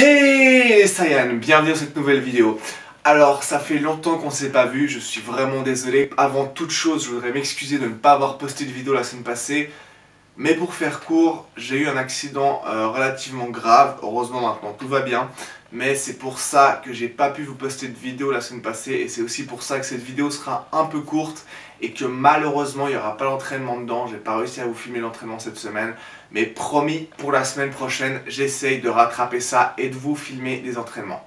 Hey Sayan, bienvenue dans cette nouvelle vidéo. Alors ça fait longtemps qu'on ne s'est pas vu, je suis vraiment désolé. Avant toute chose, je voudrais m'excuser de ne pas avoir posté de vidéo la semaine passée. Mais pour faire court, j'ai eu un accident relativement grave. Heureusement maintenant tout va bien. Mais c'est pour ça que j'ai pas pu vous poster de vidéo la semaine passée. Et c'est aussi pour ça que cette vidéo sera un peu courte. Et que malheureusement il n'y aura pas l'entraînement dedans. J'ai pas réussi à vous filmer l'entraînement cette semaine. Mais promis, pour la semaine prochaine, j'essaye de rattraper ça et de vous filmer des entraînements.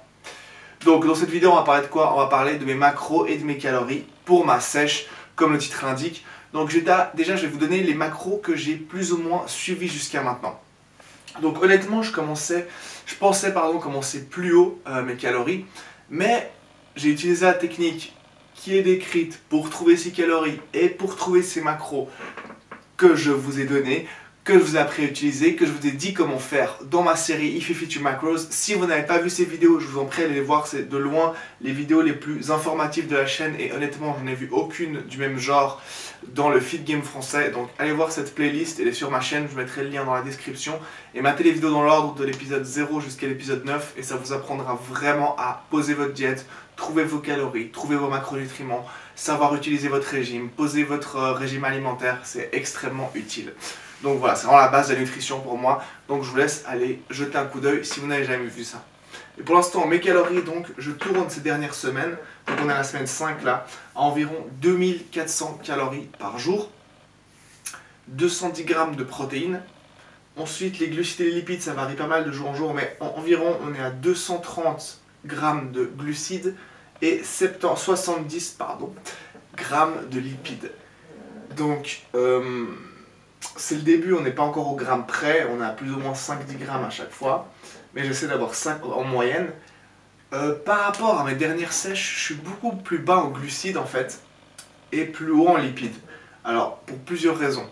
Donc dans cette vidéo on va parler de quoi? On va parler de mes macros et de mes calories pour ma sèche, comme le titre l'indique. Donc déjà je vais vous donner les macros que j'ai plus ou moins suivis jusqu'à maintenant. Donc honnêtement je pensais commencer plus haut mes calories, mais j'ai utilisé la technique qui est décrite pour trouver ces calories et pour trouver ces macros que je vous ai donné, que je vous ai appris à utiliser, que je vous ai dit comment faire dans ma série If You Fit Your Macros. Si vous n'avez pas vu ces vidéos, je vous en prie, allez les voir, c'est de loin les vidéos les plus informatives de la chaîne et honnêtement, je n'ai vu aucune du même genre dans le Fit Game français. Donc allez voir cette playlist, elle est sur ma chaîne, je mettrai le lien dans la description. Et matez les vidéos dans l'ordre de l'épisode 0 jusqu'à l'épisode 9 et ça vous apprendra vraiment à poser votre diète, trouver vos calories, trouver vos macronutriments, savoir utiliser votre régime, poser votre régime alimentaire, c'est extrêmement utile. Donc voilà, c'est vraiment la base de la nutrition pour moi. Donc je vous laisse aller jeter un coup d'œil si vous n'avez jamais vu ça. Et pour l'instant, mes calories, donc je tourne ces dernières semaines, donc on est à la semaine 5 là, à environ 2400 calories par jour, 210 grammes de protéines. Ensuite, les glucides et les lipides, ça varie pas mal de jour en jour, mais environ on est à 230 grammes de glucides et 70 grammes de lipides. Donc, c'est le début, on n'est pas encore au gramme près, on a plus ou moins 5-10 grammes à chaque fois, mais j'essaie d'avoir 5 en moyenne. Par rapport à mes dernières sèches, je suis beaucoup plus bas en glucides en fait, et plus haut en lipides. Alors, pour plusieurs raisons.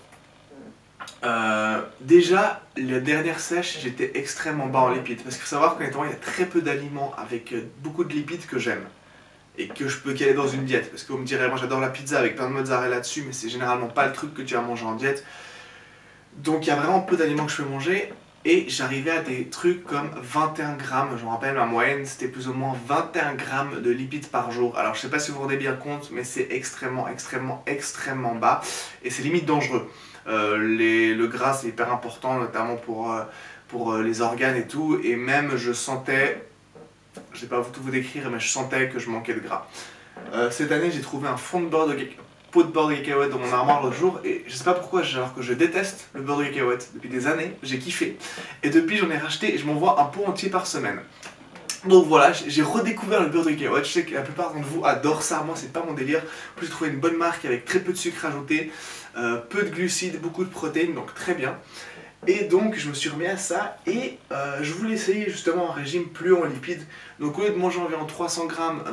Déjà, la dernière sèche, j'étais extrêmement bas en lipides, parce qu'il faut savoir qu'honnêtement, il y a très peu d'aliments avec beaucoup de lipides que j'aime. Et que je peux caler dans une diète, parce que vous me direz, moi j'adore la pizza avec plein de mozzarella dessus, mais c'est généralement pas le truc que tu vas manger en diète. Donc il y a vraiment peu d'aliments que je peux manger et j'arrivais à des trucs comme 21 grammes, je me rappelle ma moyenne c'était plus ou moins 21 grammes de lipides par jour. Alors je sais pas si vous vous rendez bien compte mais c'est extrêmement bas et c'est limite dangereux. Le gras c'est hyper important notamment pour les organes et tout et même je sentais, je vais pas tout vous décrire mais je sentais que je manquais de gras. Cette année j'ai trouvé un fond de beurre de pot de beurre de cacahuète dans mon armoire l'autre jour et je sais pas pourquoi, alors que je déteste le beurre de cacahuète depuis des années, j'ai kiffé et depuis j'en ai racheté et je m'envoie un pot entier par semaine. Donc voilà, j'ai redécouvert le beurre de cacahuète, je sais que la plupart d'entre vous adorent ça, moi c'est pas mon délire. En plus j'ai trouvé une bonne marque avec très peu de sucre ajouté, peu de glucides, beaucoup de protéines, donc très bien. Et donc je me suis remis à ça et je voulais essayer justement un régime plus haut en lipides. Donc au lieu de manger environ 300 grammes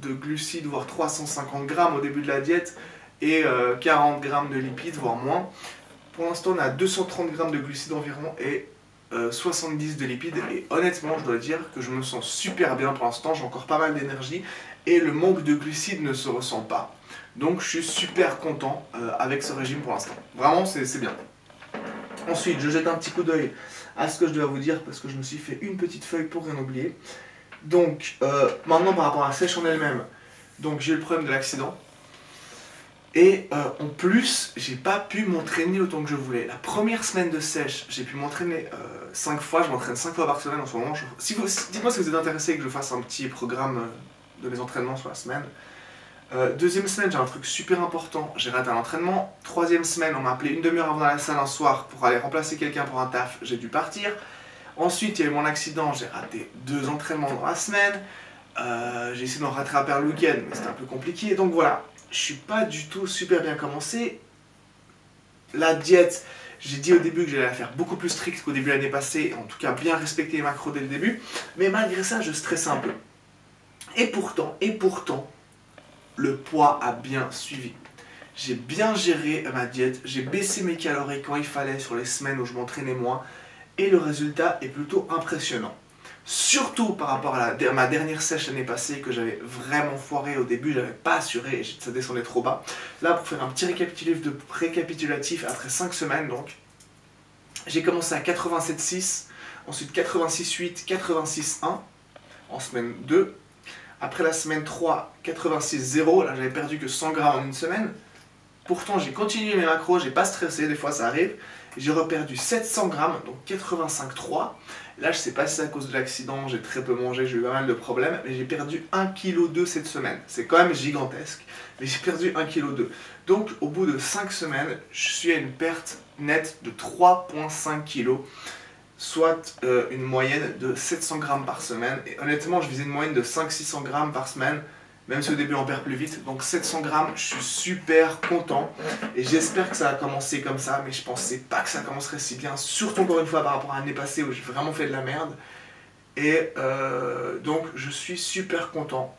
de glucides, voire 350 grammes au début de la diète et 40 grammes de lipides, voire moins, pour l'instant on a 230 grammes de glucides environ et 70 de lipides. Et honnêtement je dois dire que je me sens super bien pour l'instant, j'ai encore pas mal d'énergie et le manque de glucides ne se ressent pas. Donc je suis super content avec ce régime pour l'instant. Vraiment c'est bien. Ensuite, je jette un petit coup d'œil à ce que je dois vous dire parce que je me suis fait une petite feuille pour rien oublier. Donc, maintenant par rapport à la sèche en elle-même, donc j'ai eu le problème de l'accident. Et en plus, j'ai pas pu m'entraîner autant que je voulais. La première semaine de sèche, j'ai pu m'entraîner 5 fois. Je m'entraîne 5 fois par semaine en ce moment. Dites-moi si vous êtes intéressé que je fasse un petit programme de mes entraînements sur la semaine. Deuxième semaine, j'ai un truc super important, j'ai raté un entraînement. Troisième semaine, on m'a appelé une demi-heure avant la salle un soir pour aller remplacer quelqu'un pour un taf, j'ai dû partir. Ensuite, il y a eu mon accident, j'ai raté 2 entraînements dans la semaine. J'ai essayé d'en rattraper le week-end, mais c'était un peu compliqué. Donc voilà, je suis pas du tout super bien commencé. La diète, j'ai dit au début que j'allais la faire beaucoup plus stricte qu'au début de l'année passée, en tout cas bien respecter les macros dès le début. Mais malgré ça, je stressais un peu. Et pourtant, le poids a bien suivi. J'ai bien géré ma diète, j'ai baissé mes calories quand il fallait sur les semaines où je m'entraînais moins et le résultat est plutôt impressionnant. Surtout par rapport à ma dernière sèche l'année passée que j'avais vraiment foiré au début, j'avais pas assuré et ça descendait trop bas. Là pour faire un petit récapitulatif après 5 semaines donc, j'ai commencé à 87,6 Ensuite 86,8, 86,1 en semaine 2. Après la semaine 3, 86,0. Là, j'avais perdu que 100 grammes en une semaine. Pourtant, j'ai continué mes macros, j'ai pas stressé, des fois ça arrive. J'ai reperdu 700 grammes, donc 85,3. Là, je sais pas si c'est à cause de l'accident, j'ai très peu mangé, j'ai eu pas mal de problèmes, mais j'ai perdu 1,2 kg cette semaine. C'est quand même gigantesque, mais j'ai perdu 1,2 kg. Donc, au bout de 5 semaines, je suis à une perte nette de 3,5 kg, soit une moyenne de 700 grammes par semaine. Et honnêtement, je visais une moyenne de 500-600 grammes par semaine, même si au début on perd plus vite. Donc 700 grammes, je suis super content. Et j'espère que ça va commencer comme ça, mais je pensais pas que ça commencerait si bien. Surtout encore une fois par rapport à l'année passée où j'ai vraiment fait de la merde. Et donc je suis super content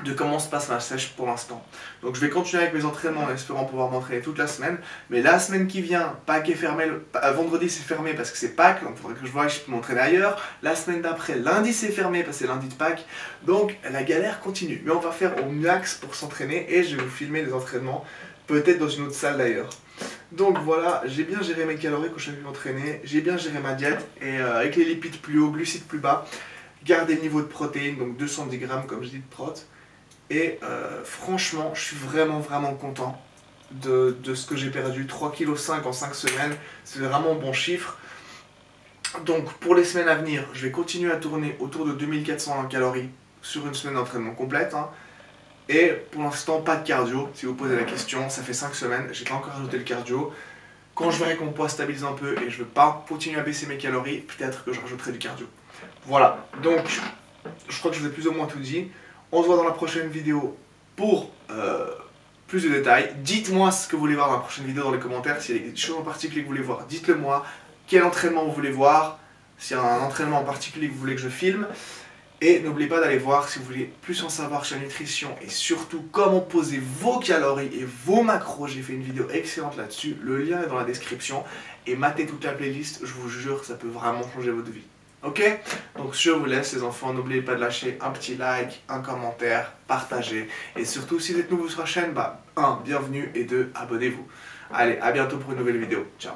de comment se passe ma sèche pour l'instant. Donc je vais continuer avec mes entraînements en espérant pouvoir m'entraîner toute la semaine. Mais la semaine qui vient, Pâques est fermé, vendredi c'est fermé parce que c'est Pâques, donc il faudrait que je voie si je peux m'entraîner ailleurs. La semaine d'après, lundi c'est fermé parce que c'est lundi de Pâques. Donc la galère continue. Mais on va faire au max pour s'entraîner et je vais vous filmer des entraînements, peut-être dans une autre salle d'ailleurs. Donc voilà, j'ai bien géré mes calories quand je suis venu m'entraîner, j'ai bien géré ma diète et avec les lipides plus hauts, glucides plus bas, garder le niveau de protéines, donc 210 grammes comme je dis de prot. Et franchement, je suis vraiment content de ce que j'ai perdu. 3,5 kg en 5 semaines, c'est vraiment un bon chiffre. Donc pour les semaines à venir, je vais continuer à tourner autour de 2400 calories sur une semaine d'entraînement complète. Et pour l'instant, pas de cardio, si vous posez la question. Ça fait 5 semaines, j'ai pas encore ajouté le cardio. Quand je verrai que mon poids stabilise un peu et je veux pas continuer à baisser mes calories, peut-être que je rajouterai du cardio. Voilà, donc je crois que je vous ai plus ou moins tout dit. On se voit dans la prochaine vidéo pour plus de détails. Dites-moi ce que vous voulez voir dans la prochaine vidéo dans les commentaires. S'il y a des choses en particulier que vous voulez voir, dites-le moi. Quel entraînement vous voulez voir, s'il y a un entraînement en particulier que vous voulez que je filme. Et n'oubliez pas d'aller voir si vous voulez plus en savoir sur la nutrition et surtout comment poser vos calories et vos macros. J'ai fait une vidéo excellente là-dessus. Le lien est dans la description. Et matez toute la playlist, je vous jure, ça peut vraiment changer votre vie. Ok? Donc je vous laisse les enfants, n'oubliez pas de lâcher un petit like, un commentaire, partagez. Et surtout si vous êtes nouveau sur la chaîne, bienvenue et abonnez-vous. Allez, à bientôt pour une nouvelle vidéo. Ciao!